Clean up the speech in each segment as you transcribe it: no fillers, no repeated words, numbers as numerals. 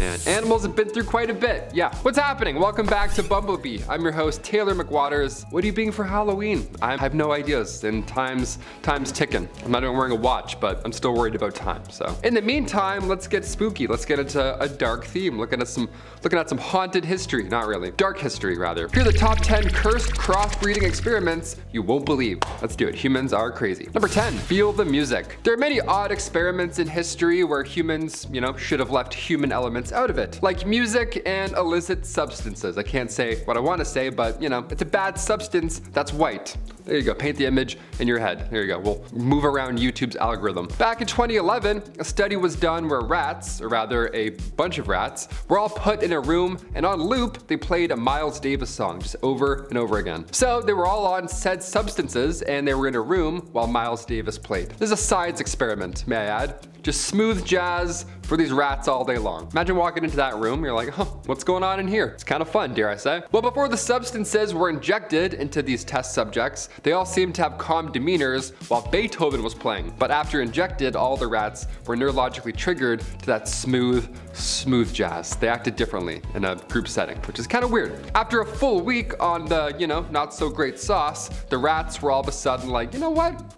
man, animals have been through quite a bit. Yeah, what's happening? Welcome back to Bumblebee. I'm your host, Taylor McWaters. What are you being for Halloween? I have no ideas, and time's ticking. I'm not even wearing a watch, but I'm still worried about time, so. In the meantime, let's get spooky. Let's get into a dark theme. Looking at some haunted history, not really. Dark history, rather. Here are the top 10 cursed crossbreeding experiments you won't believe. Let's do it. Humans are crazy. Number 10, feel the music. There are many odd experiments in history where humans, should have left human elements out of it. Like music and illicit substances. I can't say what I want to say, but it's a bad substance that's white. There you go, paint the image in your head. There you go, we'll move around YouTube's algorithm. Back in 2011, a study was done where rats, or rather a bunch of rats, were all put in a room and on loop, they played a Miles Davis song just over and over again. So they were all on said substances and they were in a room while Miles Davis played. This is a science experiment, may I add. Just smooth jazz for these rats all day long. Imagine walking into that room, you're like, what's going on in here? It's kind of fun, dare I say. Well, before the substances were injected into these test subjects, they all seemed to have calm demeanors while Beethoven was playing. But after injected, all the rats were neurologically triggered to that smooth jazz. They acted differently in a group setting, which is kind of weird. After a full week on the, not so great sauce, the rats were all of a sudden like, you know what?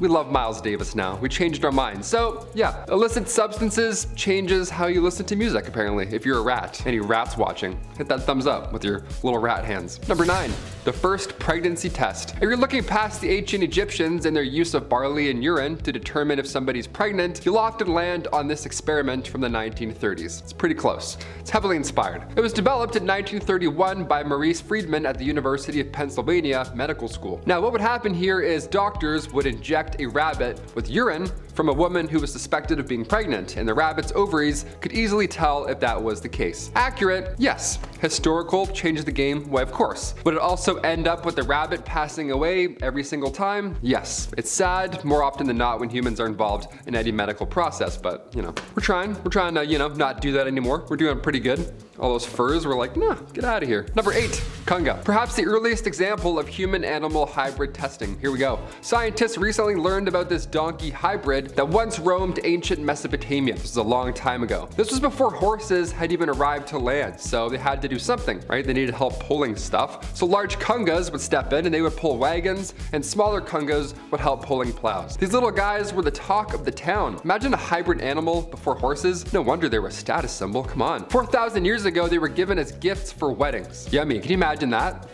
We love Miles Davis now. We changed our minds. So yeah, illicit substances changes how you listen to music apparently. If you're a rat, any rats watching, hit that thumbs up with your little rat hands. Number 9, the first pregnancy test. If you're looking past the ancient Egyptians and their use of barley and urine to determine if somebody's pregnant, you'll often land on this experiment from the 1930s. It's pretty close. It's heavily inspired. It was developed in 1931 by Maurice Friedman at the University of Pennsylvania Medical School. Now what would happen here is doctors would inject a rabbit with urine from a woman who was suspected of being pregnant, and the rabbit's ovaries could easily tell if that was the case. Accurate? Yes. Historical? Changes the game? Why, of course. Would it also end up with the rabbit passing away every single time? Yes. It's sad more often than not when humans are involved in any medical process, but we're trying to not do that anymore. We're doing pretty good. All those furs were like, nah, get out of here. Number 8, Kunga. Perhaps the earliest example of human-animal hybrid testing. Here we go. Scientists recently learned about this donkey hybrid that once roamed ancient Mesopotamia. This was a long time ago. This was before horses had even arrived to land, so they had to do something, right? They needed help pulling stuff. So large Kungas would step in and they would pull wagons, and smaller Kungas would help pulling plows. These little guys were the talk of the town. Imagine a hybrid animal before horses. No wonder they were a status symbol, come on. 4,000 years ago, they were given as gifts for weddings. Yummy, can you imagine that?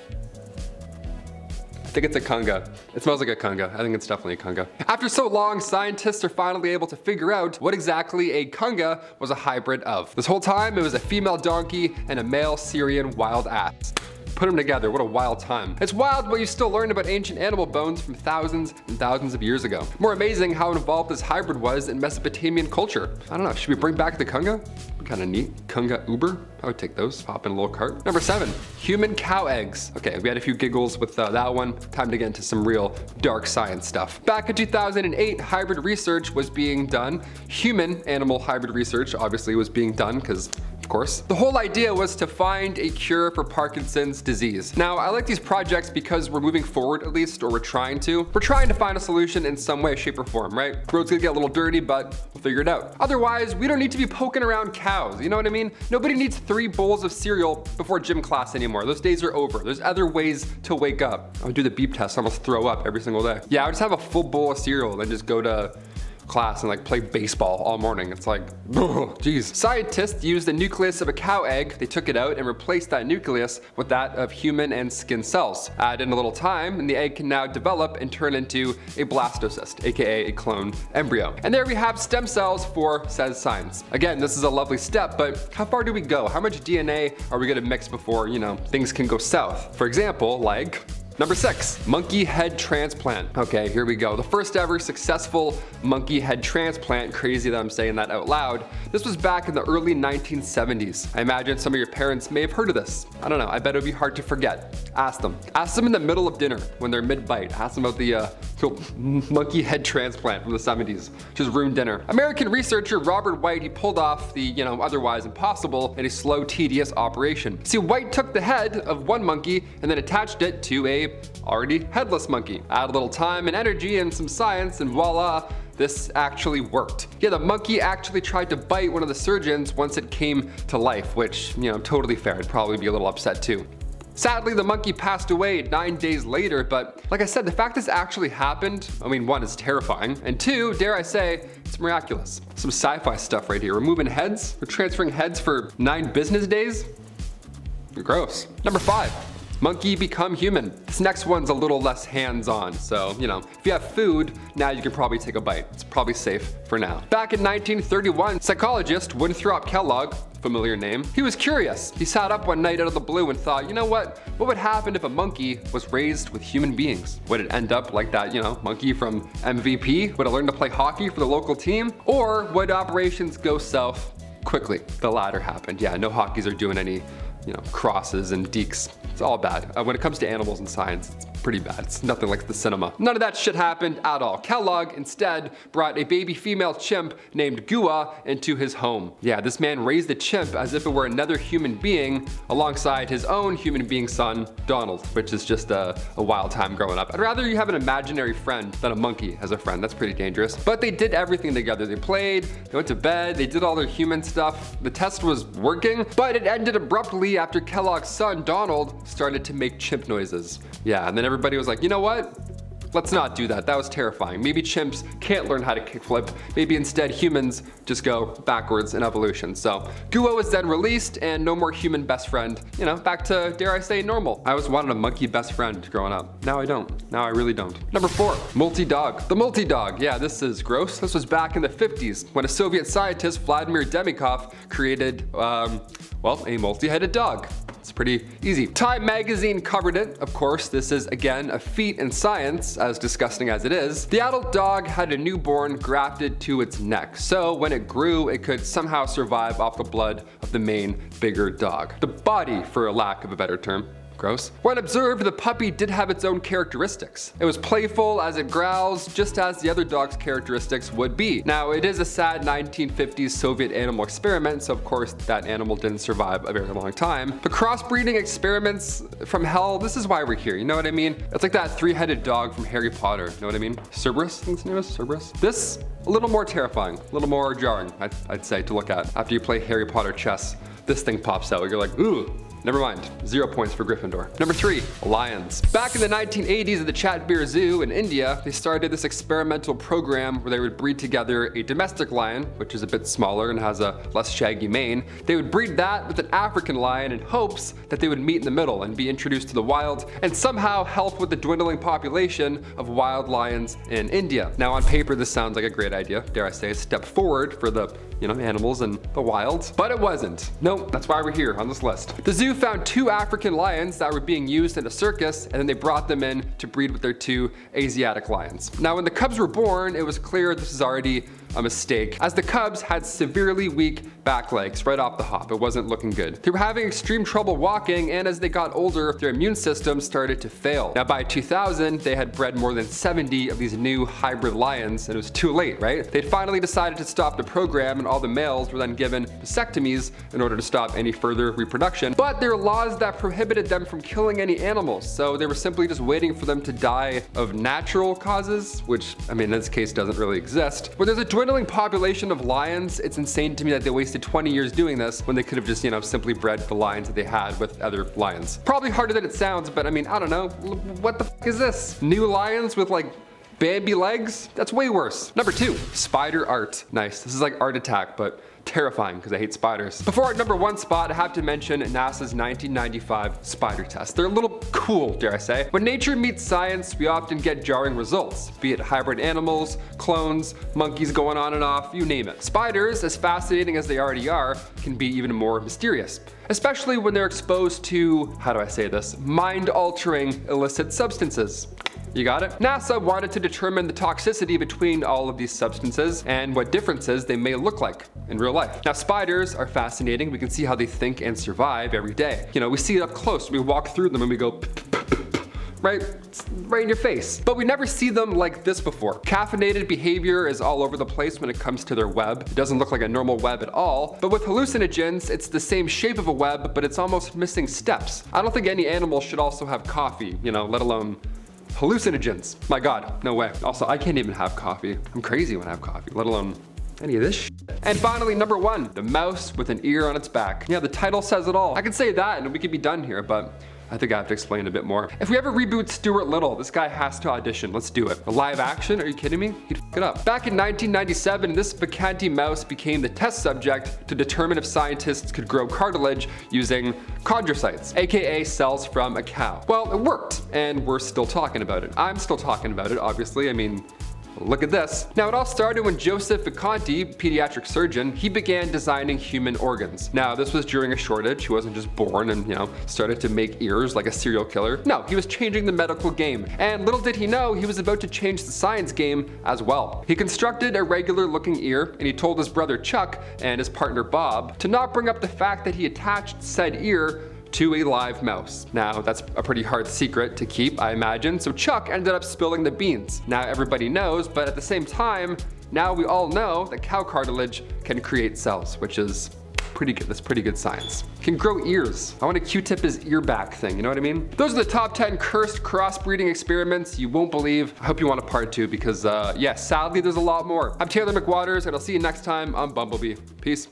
I think it's a Kunga. It smells like a Kunga. I think it's definitely a Kunga. After so long, scientists are finally able to figure out what exactly a Kunga was a hybrid of. This whole time, it was a female donkey and a male Syrian wild ass. Put them together, what a wild time. It's wild what you still learn about ancient animal bones from thousands and thousands of years ago. More amazing how involved this hybrid was in Mesopotamian culture. I don't know, should we bring back the Kunga? Kind of neat. Kunga Uber? I would take those, hop in a little cart. Number 7, human cow eggs. Okay, we had a few giggles with that one. Time to get into some real dark science stuff. Back in 2008, hybrid research was being done. Human animal hybrid research obviously was being done because of course. The whole idea was to find a cure for Parkinson's disease. Now, I like these projects because we're moving forward at least, or we're trying to. We're trying to find a solution in some way, shape, or form, right? Road's gonna get a little dirty, but we'll figure it out. Otherwise, we don't need to be poking around cows, you know what I mean? Nobody needs 3 bowls of cereal before gym class anymore. Those days are over. There's other ways to wake up. I would do the beep test, I almost throw up every single day. Yeah, I would just have a full bowl of cereal and then just go to class and play baseball all morning. It's like, geez. Scientists used the nucleus of a cow egg. They took it out and replaced that nucleus with that of human and skin cells. Add in a little time and the egg can now develop and turn into a blastocyst, aka a cloned embryo. And there we have stem cells for said science. Again, this is a lovely step, but how far do we go? How much DNA are we gonna mix before, things can go south? For example, Number 6, monkey head transplant. Okay, here we go. The first ever successful monkey head transplant. Crazy that I'm saying that out loud. This was back in the early 1970s. I imagine some of your parents may have heard of this. I don't know, I bet it would be hard to forget. Ask them. Ask them in the middle of dinner when they're mid-bite. Ask them about the monkey head transplant from the 70s. Just ruined dinner. American researcher Robert White, he pulled off the, otherwise impossible and a slow, tedious operation. See, White took the head of one monkey and then attached it to a already headless monkey. Add a little time and energy and some science and voila, this actually worked. Yeah, the monkey actually tried to bite one of the surgeons once it came to life, which, totally fair. I'd probably be a little upset too. Sadly, the monkey passed away 9 days later, but like I said, the fact this actually happened, one, is terrifying, and two, dare I say, it's miraculous. Some sci-fi stuff right here. We're moving heads, we're transferring heads for 9 business days. Gross. Number 5. Monkey become human. This next one's a little less hands-on, so, if you have food, now you can probably take a bite. It's probably safe for now. Back in 1931, psychologist Winthrop Kellogg, familiar name, he was curious. He sat up one night out of the blue and thought, you know what would happen if a monkey was raised with human beings? Would it end up like that, monkey from MVP? Would it learn to play hockey for the local team? Or would operations go south quickly? The latter happened. Yeah, no hockeys are doing any crosses and deeks. It's all bad. When it comes to animals and science, it's pretty bad. It's nothing like the cinema. None of that shit happened at all. Kellogg instead brought a baby female chimp named Gua into his home. Yeah, this man raised the chimp as if it were another human being alongside his own human being son, Donald, which is just a wild time growing up. I'd rather you have an imaginary friend than a monkey as a friend. That's pretty dangerous. But they did everything together. They played, they went to bed, they did all their human stuff. The test was working, but it ended abruptly after Kellogg's son, Donald, started to make chimp noises. Yeah, and then everybody was like, you know what? Let's not do that. That was terrifying. Maybe chimps can't learn how to kickflip. Maybe instead humans just go backwards in evolution. So Gua was then released and no more human best friend. Back to, dare I say, normal. I always wanted a monkey best friend growing up. Now I don't. Now I really don't. Number 4, multi-dog. The multi-dog. Yeah, this is gross. This was back in the 50s when a Soviet scientist, Vladimir Demikov, created, a multi-headed dog. It's pretty easy. Time magazine covered it. Of course, this is again a feat in science, as disgusting as it is. The adult dog had a newborn grafted to its neck, so when it grew, it could somehow survive off the blood of the main, bigger dog. The body, for a lack of a better term. Gross. When observed, the puppy did have its own characteristics. It was playful as it growls, just as the other dog's characteristics would be. Now, it is a sad 1950s Soviet animal experiment, so of course that animal didn't survive a very long time. But crossbreeding experiments from hell, this is why we're here, you know what I mean? It's like that 3-headed dog from Harry Potter, you know what I mean? Cerberus, I think his name is Cerberus. This, a little more terrifying, a little more jarring, I'd say, to look at. After you play Harry Potter chess, this thing pops out, you're like, ooh. Never mind, 0 points for Gryffindor. Number 3, lions. Back in the 1980s at the Chatbir Zoo in India, they started this experimental program where they would breed together a domestic lion, which is a bit smaller and has a less shaggy mane. They would breed that with an African lion in hopes that they would meet in the middle and be introduced to the wild and somehow help with the dwindling population of wild lions in India. Now on paper, this sounds like a great idea, dare I say, a step forward for the animals and the wild, but it wasn't. Nope, that's why we're here on this list. The zoo found 2 African lions that were being used in a circus, and then they brought them in to breed with their 2 Asiatic lions. Now, when the cubs were born, it was clear this was already a mistake, as the cubs had severely weak back legs right off the hop. It wasn't looking good. They were having extreme trouble walking, and as they got older, their immune system started to fail. Now by 2000, they had bred more than 70 of these new hybrid lions, and it was too late, right? They'd finally decided to stop the program, and all the males were then given vasectomies in order to stop any further reproduction. But there were laws that prohibited them from killing any animals, so they were simply just waiting for them to die of natural causes, which, in this case doesn't really exist. When there's a dwindling population of lions, it's insane to me that they wasted 20 years doing this when they could have just, simply bred the lions that they had with other lions. Probably harder than it sounds, but I don't know. What the f is this? New lions with like Bambi legs? That's way worse. Number 2, spider art. Nice. This is like Art Attack, but terrifying because I hate spiders. Before our number 1 spot, I have to mention NASA's 1995 spider test. They're a little cool, dare I say. When nature meets science, we often get jarring results, be it hybrid animals, clones, monkeys going on and off, you name it. Spiders, as fascinating as they already are, can be even more mysterious, especially when they're exposed to, how do I say this, mind-altering illicit substances. You got it? NASA wanted to determine the toxicity between all of these substances and what differences they may look like in real life. Now, spiders are fascinating. We can see how they think and survive every day. We see it up close. We walk through them and we go right in your face. But we never see them like this before. Caffeinated behavior is all over the place when it comes to their web. It doesn't look like a normal web at all. But with hallucinogens, it's the same shape of a web, but it's almost missing steps. I don't think any animal should also have coffee, let alone hallucinogens. My God, no way. Also, I can't even have coffee. I'm crazy when I have coffee, let alone any of this shit. And finally, number 1, the mouse with an ear on its back. Yeah, the title says it all. I could say that and we could be done here, but I think I have to explain a bit more. If we ever reboot Stuart Little, this guy has to audition. Let's do it. A live action? Are you kidding me? He'd f it up. Back in 1997, this vacanti mouse became the test subject to determine if scientists could grow cartilage using chondrocytes, aka cells from a cow. Well, it worked, and we're still talking about it. I'm still talking about it, obviously. I mean, look at this. Now it all started when Joseph Viconti, pediatric surgeon, he began designing human organs. Now this was during a shortage. He wasn't just born and, started to make ears like a serial killer. No, he was changing the medical game. And little did he know, he was about to change the science game as well. He constructed a regular looking ear, and he told his brother Chuck and his partner Bob to not bring up the fact that he attached said ear to a live mouse. Now, that's a pretty hard secret to keep, I imagine, so Chuck ended up spilling the beans. Now everybody knows, but at the same time, now we all know that cow cartilage can create cells, which is pretty good. That's pretty good science. Can grow ears. I want to Q-tip his ear back thing, you know what I mean? Those are the top 10 cursed crossbreeding experiments you won't believe. I hope you want a part 2 because, yeah, sadly there's a lot more. I'm Taylor McWaters, and I'll see you next time on Bumblebee. Peace.